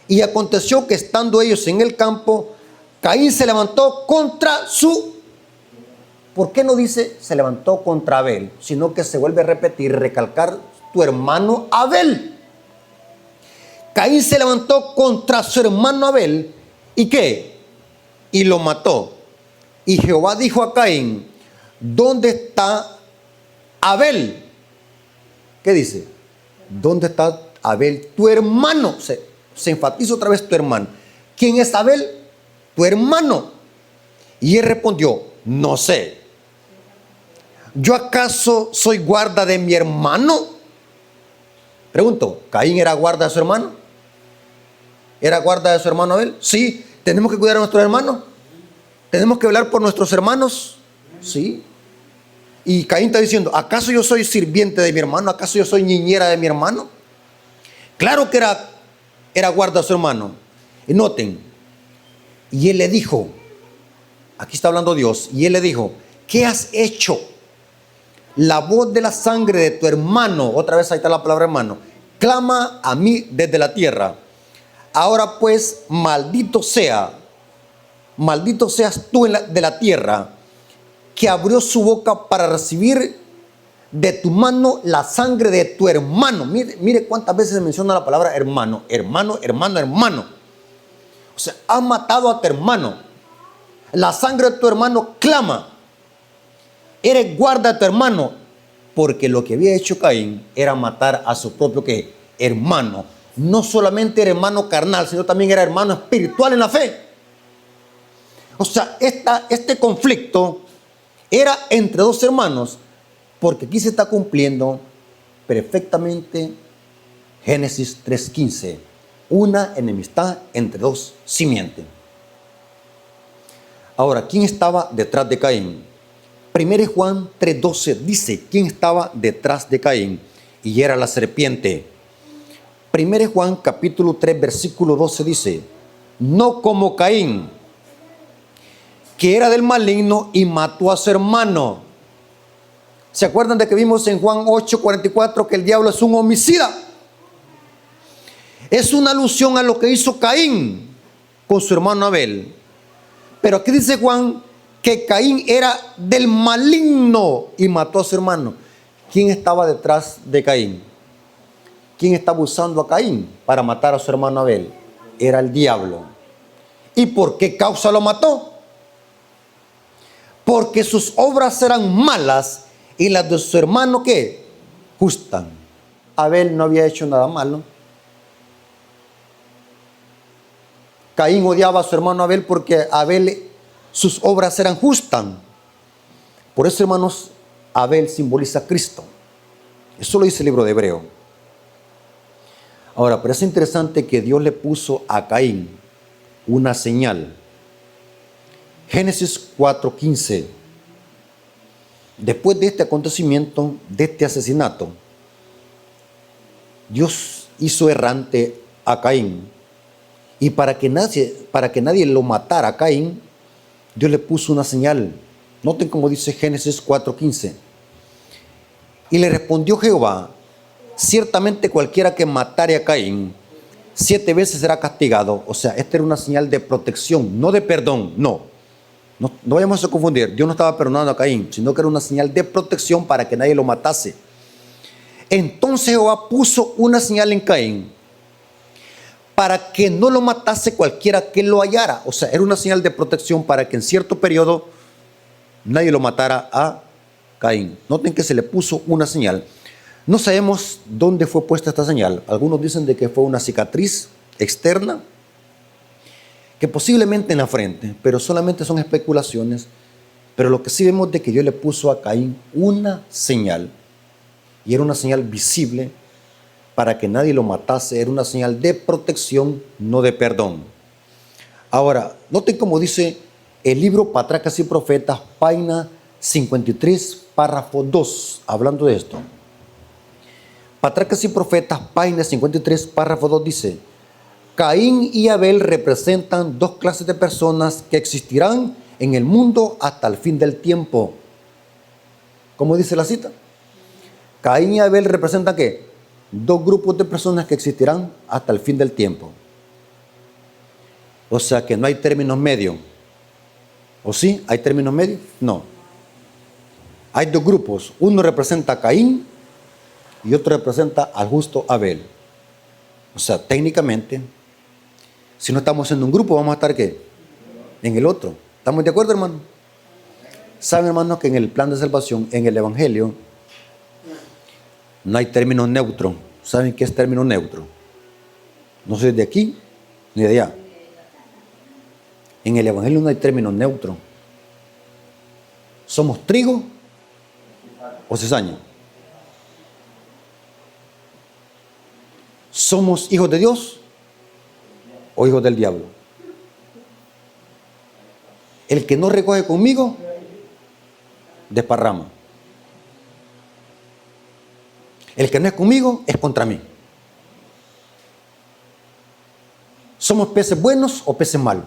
Y aconteció que estando ellos en el campo, Caín se levantó contra su... ¿Por qué no dice se levantó contra Abel? Sino que se vuelve a repetir, recalcar tu hermano Abel. Caín se levantó contra su hermano Abel. ¿Y qué? Y lo mató. Y Jehová dijo a Caín: ¿dónde está Abel, ¿qué dice? ¿Dónde está Abel, tu hermano? Se enfatiza otra vez tu hermano. ¿Quién es Abel? Tu hermano. Y él respondió, no sé. ¿Yo acaso soy guarda de mi hermano? Pregunto, ¿Caín era guarda de su hermano? ¿Era guarda de su hermano Abel? Sí. ¿Tenemos que cuidar a nuestros hermanos? ¿Tenemos que velar por nuestros hermanos? Sí. Y Caín está diciendo, ¿acaso yo soy sirviente de mi hermano? ¿Acaso yo soy niñera de mi hermano? Claro que era guarda de su hermano. Y noten, y él le dijo, aquí está hablando Dios, y él le dijo, ¿qué has hecho? La voz de la sangre de tu hermano, otra vez ahí está la palabra hermano, clama a mí desde la tierra. Ahora pues, maldito seas tú de la tierra, que abrió su boca para recibir de tu mano la sangre de tu hermano. Mire cuántas veces se menciona la palabra hermano, hermano, hermano, hermano. O sea, ha matado a tu hermano. La sangre de tu hermano clama. Eres guarda de tu hermano. Porque lo que había hecho Caín era matar a su propio ¿qué? Hermano. No solamente era hermano carnal, sino también era hermano espiritual en la fe. O sea, este conflicto era entre dos hermanos, porque aquí se está cumpliendo perfectamente Génesis 3:15. Una enemistad entre dos simientes. Ahora, ¿quién estaba detrás de Caín? 1 Juan 3:12 dice quién estaba detrás de Caín, y era la serpiente. 1 Juan capítulo 3 versículo 12 dice, no como Caín, que era del maligno y mató a su hermano. ¿Se acuerdan de que vimos en Juan 8:44 que el diablo es un homicida? Es una alusión a lo que hizo Caín con su hermano Abel. Pero aquí dice Juan que Caín era del maligno y mató a su hermano. ¿Quién estaba detrás de Caín? ¿Quién estaba usando a Caín para matar a su hermano Abel? Era el diablo. ¿Y por qué causa lo mató? Porque sus obras eran malas y las de su hermano, ¿qué? Justas. Abel no había hecho nada malo. Caín odiaba a su hermano Abel porque Abel, sus obras eran justas. Por eso, hermanos, Abel simboliza a Cristo. Eso lo dice el libro de Hebreo. Ahora, pero es interesante que Dios le puso a Caín una señal. Génesis 4:15. Después de este acontecimiento, de este asesinato, Dios hizo errante a Caín. Y para que nadie lo matara a Caín, Dios le puso una señal. Noten cómo dice Génesis 4:15. Y le respondió Jehová, ciertamente cualquiera que matare a Caín, 7 veces será castigado. O sea, esta era una señal de protección, no de perdón, no vayamos a confundir. Dios no estaba perdonando a Caín, sino que era una señal de protección para que nadie lo matase. Entonces Jehová puso una señal en Caín para que no lo matase cualquiera que lo hallara. O sea, era una señal de protección para que en cierto periodo nadie lo matara a Caín. Noten que se le puso una señal. No sabemos dónde fue puesta esta señal. Algunos dicen de que fue una cicatriz externa, que posiblemente en la frente, pero solamente son especulaciones. Pero lo que sí vemos de que Dios le puso a Caín una señal, y era una señal visible para que nadie lo matase. Era una señal de protección, no de perdón. Ahora, noten cómo dice el libro Patriarcas y Profetas, página 53, párrafo 2, hablando de esto. Patriarcas y Profetas, página 53, párrafo 2 dice, Caín y Abel representan dos clases de personas que existirán en el mundo hasta el fin del tiempo. ¿Cómo dice la cita? Caín y Abel representan ¿qué? Dos grupos de personas que existirán hasta el fin del tiempo. O sea que no hay términos medios. ¿O sí? ¿Hay términos medios? No. Hay dos grupos. Uno representa a Caín y otro representa al justo Abel. O sea, técnicamente, si no estamos en un grupo, vamos a estar ¿qué? En el otro. ¿Estamos de acuerdo, hermano? Saben, hermanos, que en el plan de salvación, en el Evangelio, No hay término neutro. ¿Saben qué es término neutro? No soy de aquí ni de allá. En el Evangelio no hay término neutro. ¿Somos trigo o cizaña? ¿Somos hijos de Dios o hijos del diablo? El que no recoge conmigo, desparrama. El que no es conmigo, es contra mí. ¿Somos peces buenos o peces malos?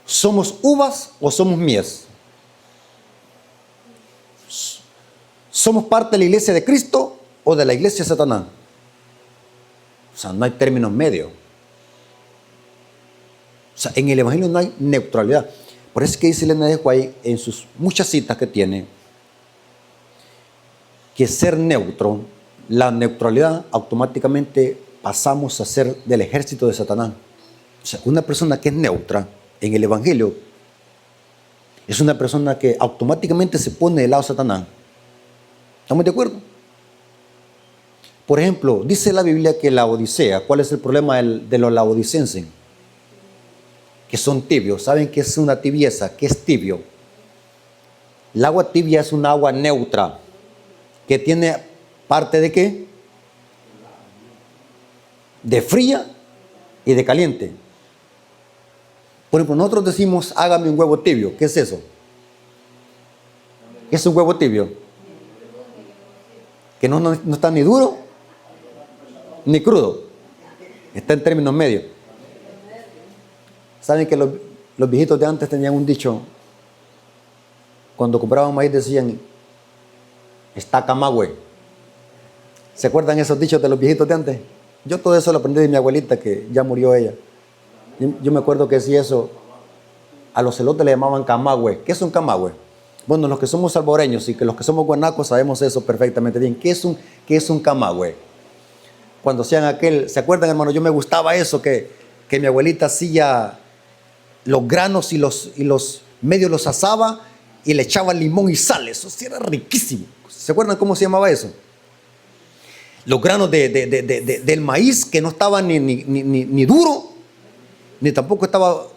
¿Somos uvas o somos mies? ¿Somos parte de la iglesia de Cristo o de la iglesia de Satanás? O sea, no hay términos medios. O sea, en el Evangelio no hay neutralidad. Por eso es que dice Elena de White en sus muchas citas que tiene, que ser neutro, la neutralidad, automáticamente pasamos a ser del ejército de Satanás. O sea, una persona que es neutra en el Evangelio es una persona que automáticamente se pone del lado de Satanás. ¿Estamos de acuerdo? Por ejemplo, dice la Biblia que la Odisea, ¿cuál es el problema de los laodicenses? Que son tibios. ¿Saben qué es una tibieza? ¿Qué es tibio? El agua tibia es un agua neutra, que tiene parte de ¿qué? De fría y de caliente. Por ejemplo, nosotros decimos, hágame un huevo tibio. ¿Qué es eso? ¿Qué es un huevo tibio? Que no está ni duro ni crudo. Está en términos medios. ¿Saben que los viejitos de antes tenían un dicho? Cuando compraban maíz decían, está camagüe. ¿Se acuerdan esos dichos de los viejitos de antes? Yo todo eso lo aprendí de mi abuelita, que ya murió ella. Yo me acuerdo que decía eso, a los celotes le llamaban camagüe. ¿Qué es un camagüe? Bueno, los que somos salvadoreños y que los que somos guanacos sabemos eso perfectamente bien. ¿Qué es un camagüe? Cuando hacían aquel, ¿se acuerdan, hermano? Yo me gustaba eso, que mi abuelita hacía los granos y los medios los asaba y le echaba limón y sal. Eso sí era riquísimo. ¿Se acuerdan cómo se llamaba eso? Los granos del maíz, que no estaba ni duro, ni tampoco estaba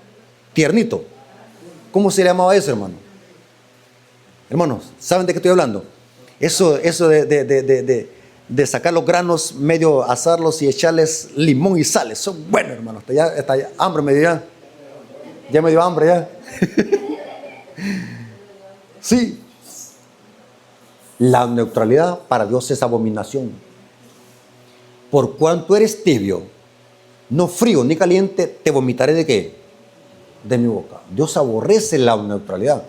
tiernito. ¿Cómo se llamaba eso, hermano? Hermanos, ¿saben de qué estoy hablando? Eso de sacar los granos, medio asarlos y echarles limón y sal. Eso es bueno, hermano. Está ya hambre me dio ya. Ya me dio hambre ya. Sí. La neutralidad para Dios es abominación. Por cuanto eres tibio, no frío ni caliente, te vomitaré ¿de qué? De mi boca. Dios aborrece la neutralidad.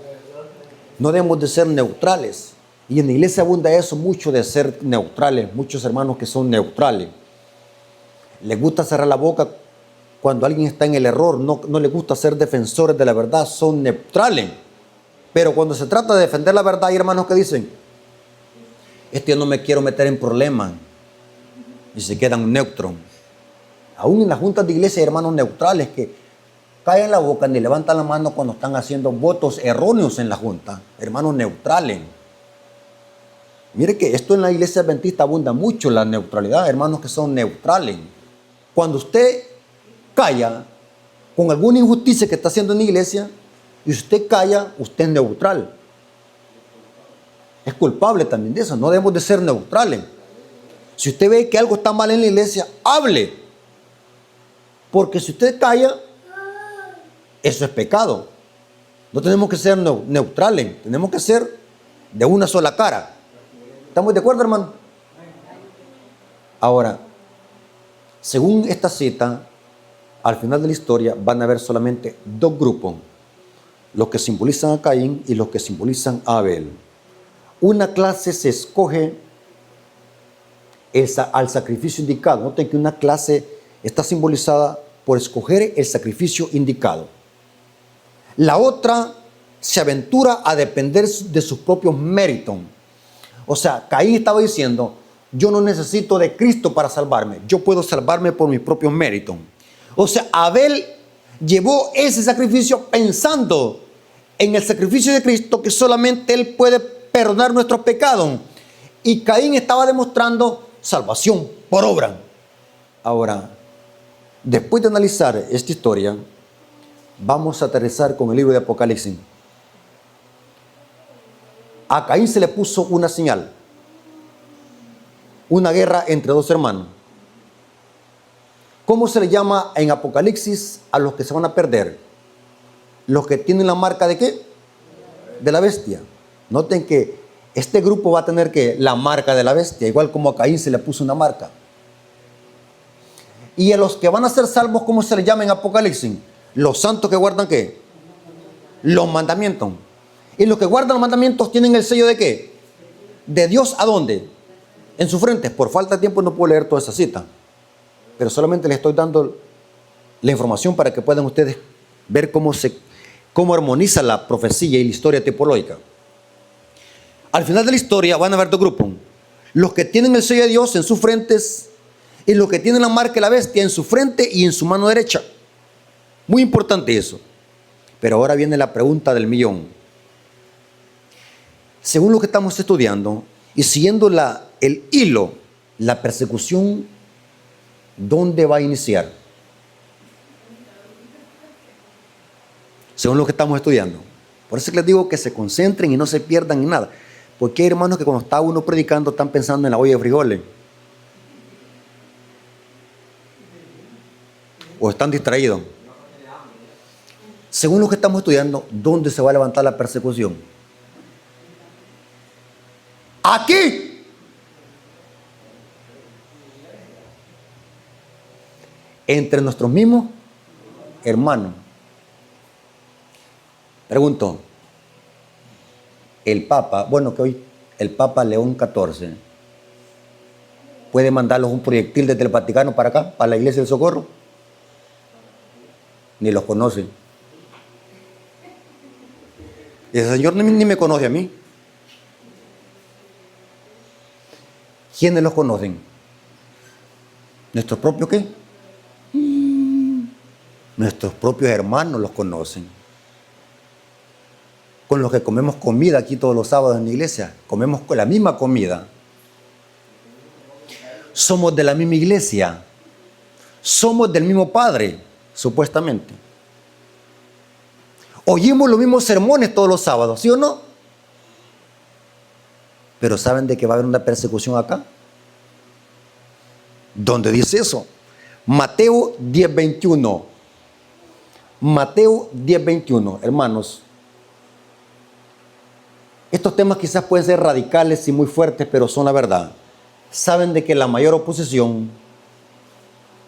No debemos de ser neutrales. Y en la iglesia abunda eso mucho, de ser neutrales. Muchos hermanos que son neutrales. Les gusta cerrar la boca cuando alguien está en el error. No les gusta ser defensores de la verdad. Son neutrales. Pero cuando se trata de defender la verdad, hay hermanos que dicen, yo no me quiero meter en problemas. Y se quedan neutros. Aún en las juntas de iglesia hay hermanos neutrales que callan la boca ni levantan la mano cuando están haciendo votos erróneos en la junta. Hermanos neutrales. Mire que esto en la iglesia adventista abunda mucho, la neutralidad. Hermanos que son neutrales. Cuando usted calla con alguna injusticia que está haciendo en la iglesia, y usted calla, usted es neutral. Es culpable también de eso. No debemos de ser neutrales. Si usted ve que algo está mal en la iglesia, hable. Porque si usted calla, eso es pecado. No tenemos que ser neutrales. Tenemos que ser de una sola cara. ¿Estamos de acuerdo, hermano? Ahora, según esta cita, al final de la historia van a haber solamente dos grupos. Los que simbolizan a Caín y los que simbolizan a Abel. Una clase se escoge al sacrificio indicado. Noten que una clase está simbolizada por escoger el sacrificio indicado. La otra se aventura a depender de sus propios méritos. O sea, Caín estaba diciendo, yo no necesito de Cristo para salvarme. Yo puedo salvarme por mis propios méritos. O sea, Abel llevó ese sacrificio pensando en el sacrificio de Cristo, que solamente Él puede perdonar nuestros pecados. Y Caín estaba demostrando salvación por obra. Ahora, después de analizar esta historia, vamos a aterrizar con el libro de Apocalipsis. A Caín se le puso una señal. Una guerra entre dos hermanos. ¿Cómo se le llama en Apocalipsis a los que se van a perder? Los que tienen la marca ¿de qué? De la bestia. Noten que este grupo va a tener que la marca de la bestia, igual como a Caín se le puso una marca. Y a los que van a ser salvos, ¿cómo se les llama en Apocalipsis? Los santos que guardan ¿qué? Los mandamientos. Y los que guardan los mandamientos tienen el sello ¿de qué? De Dios. ¿A dónde? En su frente. Por falta de tiempo no puedo leer toda esa cita, pero solamente les estoy dando la información para que puedan ustedes ver cómo armoniza la profecía y la historia tipológica. Al final de la historia van a haber dos grupos: los que tienen el sello de Dios en sus frentes y los que tienen la marca de la bestia en su frente y en su mano derecha. Muy importante eso. Pero ahora viene la pregunta del millón. Según lo que estamos estudiando y siguiendo el hilo, la persecución, ¿dónde va a iniciar? Según lo que estamos estudiando. Por eso les digo que se concentren y no se pierdan en nada. Porque hay hermanos que cuando está uno predicando están pensando en la olla de frijoles. O están distraídos. Según lo que estamos estudiando, ¿dónde se va a levantar la persecución? Aquí. Entre nuestros mismos hermanos. Pregunto, el Papa, bueno, que hoy el Papa León XIV puede mandarlos un proyectil desde el Vaticano para acá, para la Iglesia del Socorro. Ni los conocen. Y ese señor ni me conoce a mí. ¿Quiénes los conocen? ¿Nuestros propios qué? Nuestros propios hermanos los conocen. Con los que comemos comida aquí todos los sábados en la iglesia. Comemos con la misma comida. Somos de la misma iglesia. Somos del mismo Padre, supuestamente. Oímos los mismos sermones todos los sábados, ¿sí o no? Pero ¿saben de que va a haber una persecución acá? ¿Dónde dice eso? Mateo 10:21. Mateo 10:21. Hermanos, estos temas quizás pueden ser radicales y muy fuertes, pero son la verdad. Saben de que la mayor oposición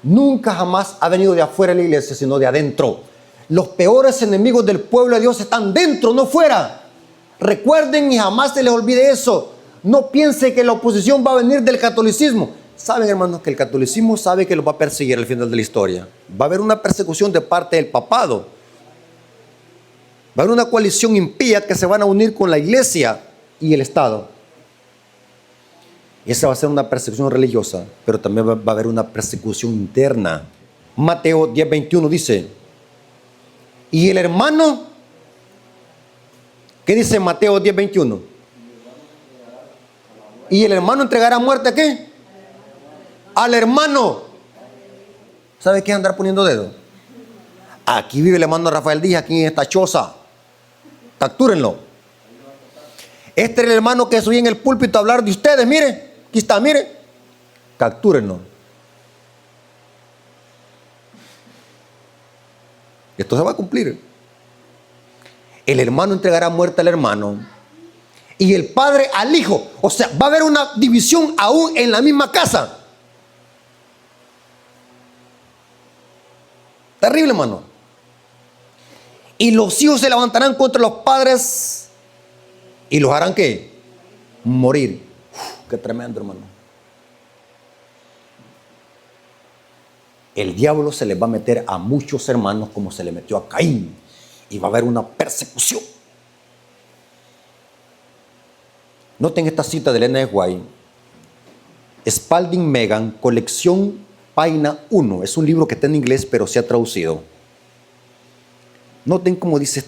nunca jamás ha venido de afuera de la iglesia, sino de adentro. Los peores enemigos del pueblo de Dios están dentro, no fuera. Recuerden y jamás se les olvide eso. No piense que la oposición va a venir del catolicismo. Saben, hermanos, que el catolicismo sabe que los va a perseguir al final de la historia. Va a haber una persecución de parte del papado. Va a haber una coalición impía que se van a unir con la iglesia y el Estado. Y esa va a ser una persecución religiosa, pero también va a haber una persecución interna. Mateo 10:21 dice, y el hermano, ¿qué dice Mateo 10:21? Y el hermano entregará muerte ¿a qué? Al hermano. ¿Sabe qué es andar poniendo dedo? Aquí vive el hermano Rafael Díaz, aquí en esta choza. Captúrenlo. Este es el hermano que subí en el púlpito a hablar de ustedes, mire. Aquí está, mire. Captúrenlo. Esto se va a cumplir. El hermano entregará muerte al hermano y el padre al hijo. O sea, va a haber una división aún en la misma casa. Terrible, hermano. Y los hijos se levantarán contra los padres y los harán ¿qué? Morir. Qué tremendo, hermano. El diablo se les va a meter a muchos hermanos como se le metió a Caín. Y va a haber una persecución. Noten esta cita de Elena de White. Spalding Megan, colección, página 1. Es un libro que está en inglés, pero se ha traducido. Noten cómo dice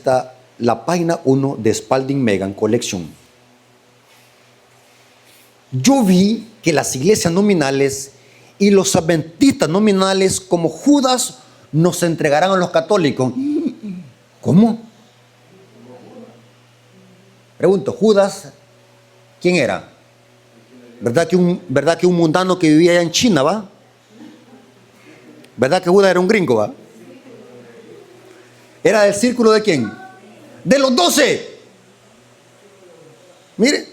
la página 1 de Spalding Megan Collection. yo vi que las iglesias nominales y los adventistas nominales como Judas nos entregarán a los católicos. ¿Cómo? Pregunto, Judas, ¿quién era? ¿Verdad que un mundano que vivía allá en China, va? ¿Verdad que Judas era un gringo, va? ¿Era del círculo de quién? De los 12. Mire,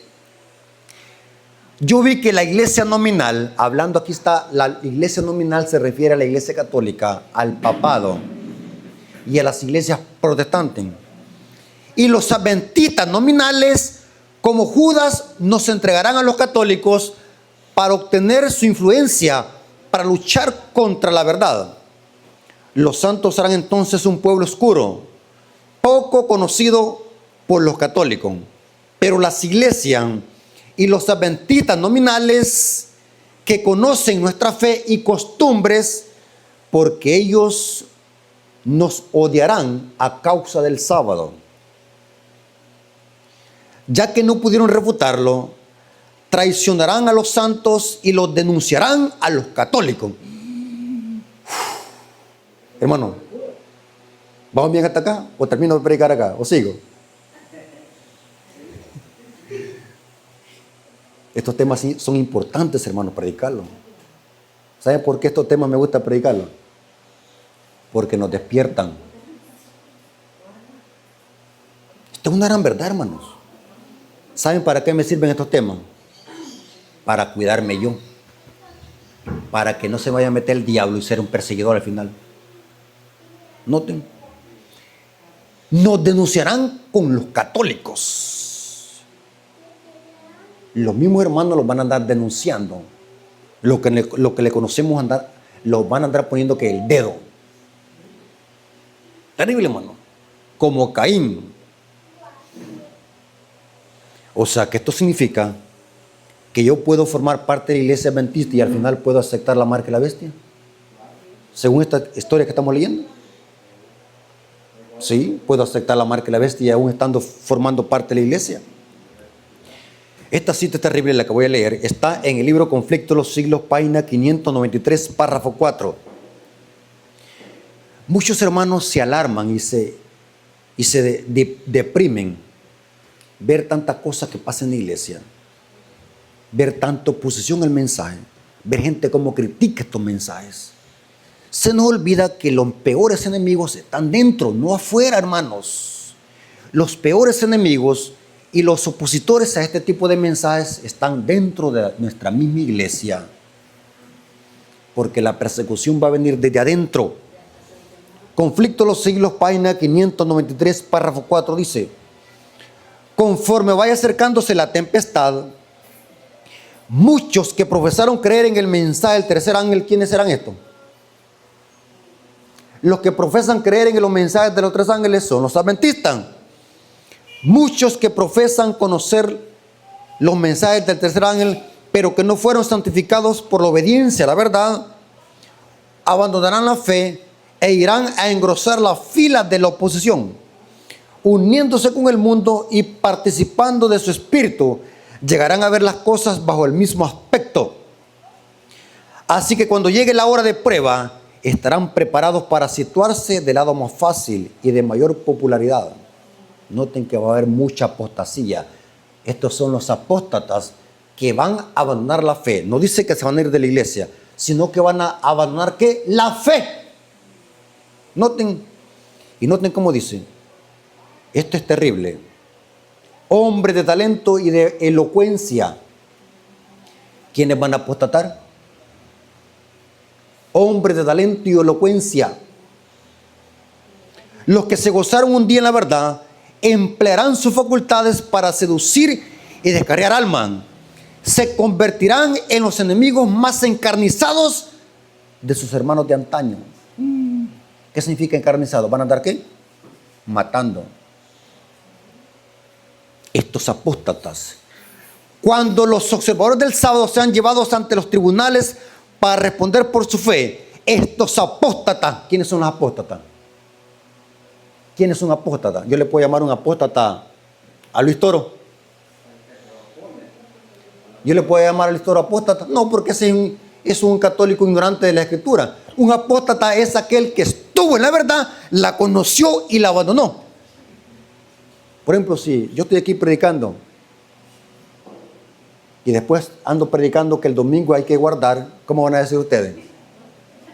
yo vi que la iglesia nominal, hablando aquí está, la iglesia nominal se refiere a la iglesia católica, al papado y a las iglesias protestantes. Y los adventistas nominales, como Judas, nos entregarán a los católicos para obtener su influencia, para luchar contra la verdad. Los santos serán entonces un pueblo oscuro, poco conocido por los católicos. Pero las iglesias y los adventistas nominales que conocen nuestra fe y costumbres, porque ellos nos odiarán a causa del sábado. Ya que no pudieron refutarlo, traicionarán a los santos y los denunciarán a los católicos. Hermano, ¿vamos bien hasta acá? ¿O termino de predicar acá? ¿O sigo? Estos temas son importantes, hermanos, predicarlos. ¿Saben por qué estos temas me gusta predicarlos? Porque nos despiertan. Esto es una gran verdad, hermanos. ¿Saben para qué me sirven estos temas? Para cuidarme yo. Para que no se vaya a meter el diablo y ser un perseguidor al final. Noten. Nos denunciarán con los católicos. Los mismos hermanos los van a andar denunciando. Lo que le conocemos los van a andar poniendo que el dedo. Terrible, hermano. Como Caín. O sea, que esto significa que yo puedo formar parte de la iglesia adventista y al final puedo aceptar la marca de la bestia. Según esta historia que estamos leyendo. Sí, puedo aceptar la marca de la bestia aún estando formando parte de la iglesia. Esta cita terrible, la que voy a leer, está en el libro Conflicto de los Siglos, página 593, párrafo 4. Muchos hermanos se alarman y se deprimen ver tantas cosas que pasan en la iglesia, ver tanta oposición al mensaje, ver gente como critica estos mensajes. Se nos olvida que los peores enemigos están dentro, no afuera, hermanos. Los peores enemigos y los opositores a este tipo de mensajes están dentro de nuestra misma iglesia. Porque la persecución va a venir desde adentro. Conflicto de los Siglos, página 593, párrafo 4 dice: conforme vaya acercándose la tempestad, muchos que profesaron creer en el mensaje del tercer ángel, ¿quiénes serán estos? Los que profesan creer en los mensajes de los tres ángeles son los adventistas. Muchos que profesan conocer los mensajes del tercer ángel, pero que no fueron santificados por la obediencia a la verdad, abandonarán la fe e irán a engrosar las filas de la oposición, uniéndose con el mundo y participando de su espíritu, llegarán a ver las cosas bajo el mismo aspecto. Así que cuando llegue la hora de prueba, estarán preparados para situarse del lado más fácil y de mayor popularidad. Noten que va a haber mucha apostasía. Estos son los apóstatas que van a abandonar la fe. No dice que se van a ir de la iglesia, sino que van a abandonar ¿qué? La fe. Noten, y noten cómo dice. Esto es terrible. Hombres de talento y de elocuencia. ¿Quiénes van a apostatar? Hombres de talento y elocuencia. Los que se gozaron un día en la verdad emplearán sus facultades para seducir y descarriar almas. Se convertirán en los enemigos más encarnizados de sus hermanos de antaño. ¿Qué significa encarnizado? ¿Van a andar qué? Matando. Estos apóstatas, cuando los observadores del sábado sean llevados ante los tribunales para responder por su fe, estos apóstatas, ¿quiénes son los apóstatas? ¿Quién es un apóstata? Yo le puedo llamar un apóstata a Luis Toro. ¿Yo le puedo llamar al pastor apóstata? No, porque ese es un católico ignorante de la Escritura. Un apóstata es aquel que estuvo en la verdad, la conoció y la abandonó. Por ejemplo, si yo estoy aquí predicando y después ando predicando que el domingo hay que guardar, ¿cómo van a decir ustedes?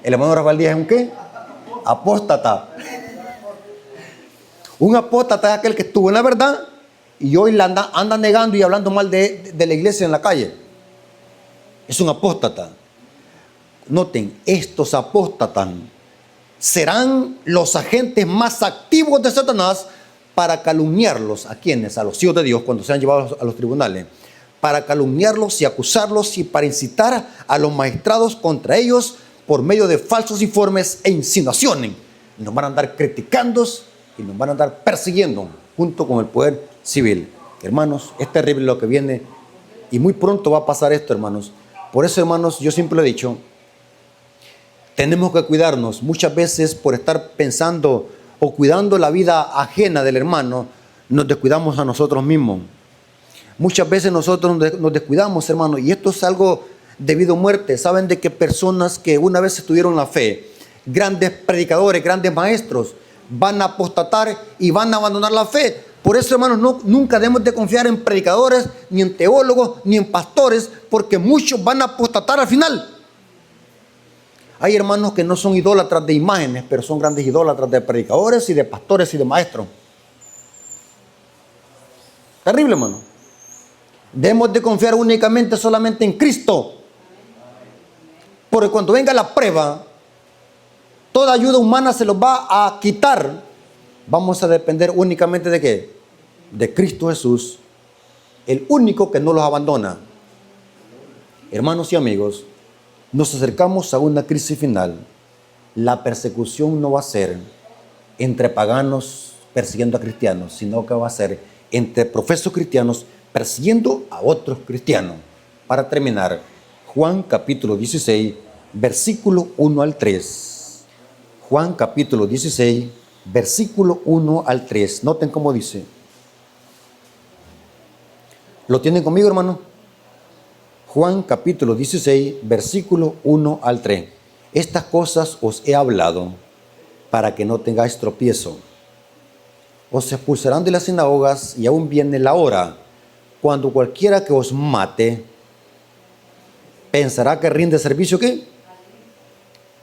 ¿El hermano Rafael Díaz es un qué? Apóstata. Un apóstata es aquel que estuvo en la verdad y hoy la anda negando y hablando mal de la iglesia en la calle. Es un apóstata. Noten, estos apóstatas serán los agentes más activos de Satanás para calumniarlos. ¿A quiénes? A los hijos de Dios cuando sean llevados a los tribunales. Para calumniarlos y acusarlos y para incitar a los magistrados contra ellos por medio de falsos informes e insinuaciones. Y nos van a andar criticando y nos van a andar persiguiendo junto con el poder civil. Hermanos, es terrible lo que viene y muy pronto va a pasar esto, hermanos. Por eso, hermanos, yo siempre lo he dicho, tenemos que cuidarnos. Muchas veces por estar pensando o cuidando la vida ajena del hermano, nos descuidamos a nosotros mismos. Muchas veces nosotros nos descuidamos, hermanos, y esto es algo debido a muerte. Saben de que personas que una vez estuvieron en la fe, grandes predicadores, grandes maestros, van a apostatar y van a abandonar la fe. Por eso, hermanos, nunca debemos de confiar en predicadores, ni en teólogos, ni en pastores, porque muchos van a apostatar al final. Hay hermanos que no son idólatras de imágenes, pero son grandes idólatras de predicadores y de pastores y de maestros. Terrible, hermano. Debemos de confiar únicamente solamente en Cristo. Porque cuando venga la prueba, toda ayuda humana se los va a quitar. Vamos a depender únicamente de ¿qué? De Cristo Jesús, el único que no los abandona. Hermanos y amigos, nos acercamos a una crisis final. La persecución no va a ser entre paganos persiguiendo a cristianos, sino que va a ser entre profesos cristianos persiguiendo a otros cristianos. Para terminar, Juan capítulo 16, versículo 1 al 3. Juan capítulo 16, versículo 1 al 3. Noten cómo dice. ¿Lo tienen conmigo, hermano? Juan capítulo 16, versículo 1 al 3. Estas cosas os he hablado para que no tengáis tropiezo. Os expulsarán de las sinagogas y aún viene la hora cuando cualquiera que os mate pensará que rinde servicio, ¿qué?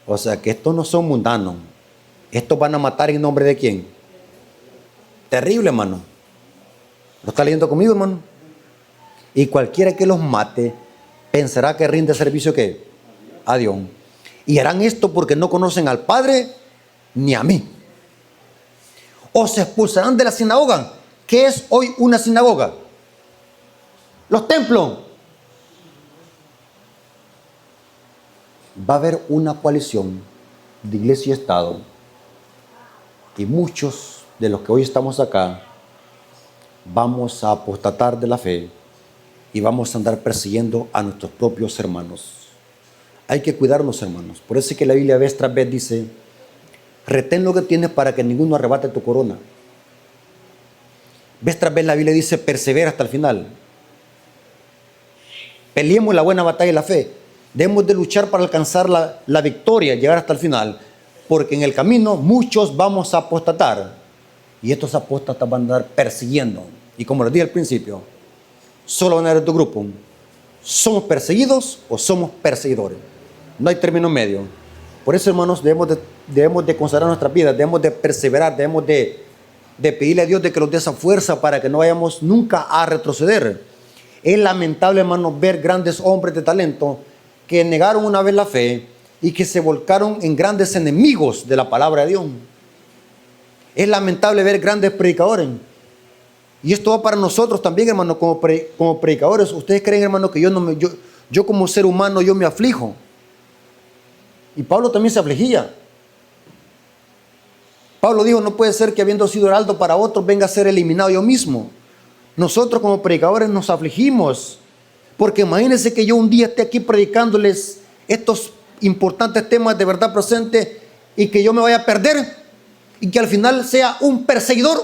O sea, que estos no son mundanos. Estos van a matar en nombre de ¿quién? Terrible, hermano. ¿Lo está leyendo conmigo, hermano? Y cualquiera que los mate pensará que rinde servicio, ¿qué? A Dios. Y harán esto porque no conocen al Padre ni a mí. Os expulsarán de la sinagoga. ¿Qué es hoy una sinagoga? Los templos. Va a haber una coalición de iglesia y Estado. Y muchos de los que hoy estamos acá vamos a apostatar de la fe y vamos a andar persiguiendo a nuestros propios hermanos. Hay que cuidarnos, hermanos. Por eso es que la Biblia vez tras vez dice, retén lo que tienes para que ninguno arrebate tu corona. Vez tras vez la Biblia dice, persevera hasta el final. Peleemos la buena batalla de la fe. Debemos de luchar para alcanzar la victoria, llegar hasta el final. Porque en el camino muchos vamos a apostatar. Y estos apóstatas van a andar persiguiendo. Y como les dije al principio, solo van a haber dos grupos. ¿Somos perseguidos o somos perseguidores? No hay término medio. Por eso, hermanos, debemos de consagrar nuestras vidas, debemos de perseverar, debemos de pedirle a Dios de que nos dé esa fuerza para que no vayamos nunca a retroceder. Es lamentable, hermanos, ver grandes hombres de talento que negaron una vez la fe y que se volcaron en grandes enemigos de la palabra de Dios. Es lamentable ver grandes predicadores. Y esto va para nosotros también, hermano, como predicadores. Ustedes creen, hermano, que yo como ser humano, yo me aflijo. Y Pablo también se afligía. Pablo dijo, no puede ser que habiendo sido heraldo para otros venga a ser eliminado yo mismo. Nosotros como predicadores nos afligimos. Porque imagínense que yo un día esté aquí predicándoles estos importantes temas de verdad presente y que yo me vaya a perder y que al final sea un perseguidor.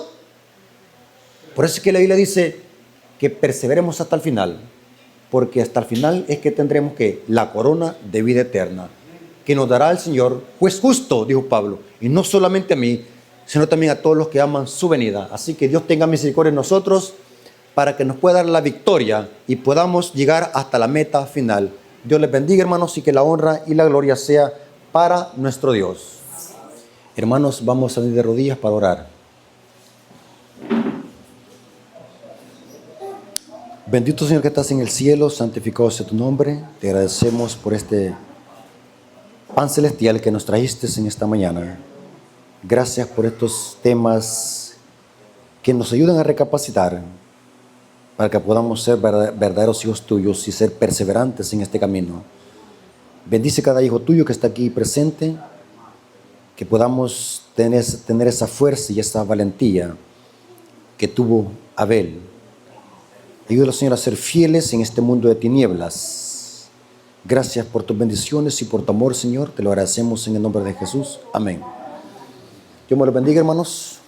Por eso es que la Biblia dice que perseveremos hasta el final. porque hasta el final es que tendremos que la corona de vida eterna, que nos dará el Señor, juez justo, dijo Pablo, y no solamente a mí, sino también a todos los que aman su venida. Así que Dios tenga misericordia en nosotros para que nos pueda dar la victoria y podamos llegar hasta la meta final. Dios les bendiga, hermanos, y que la honra y la gloria sea para nuestro Dios. Hermanos, vamos a salir de rodillas para orar. Bendito Señor que estás en el cielo, santificado sea tu nombre. Te agradecemos por este pan celestial que nos trajiste en esta mañana. Gracias por estos temas que nos ayudan a recapacitar para que podamos ser verdaderos hijos tuyos y ser perseverantes en este camino. Bendice cada hijo tuyo que está aquí presente, que podamos tener esa fuerza y esa valentía que tuvo Abel. Ayúdalo, Señor, a ser fieles en este mundo de tinieblas. Gracias por tus bendiciones y por tu amor, Señor. Te lo agradecemos en el nombre de Jesús. Amén. Dios me los bendiga, hermanos.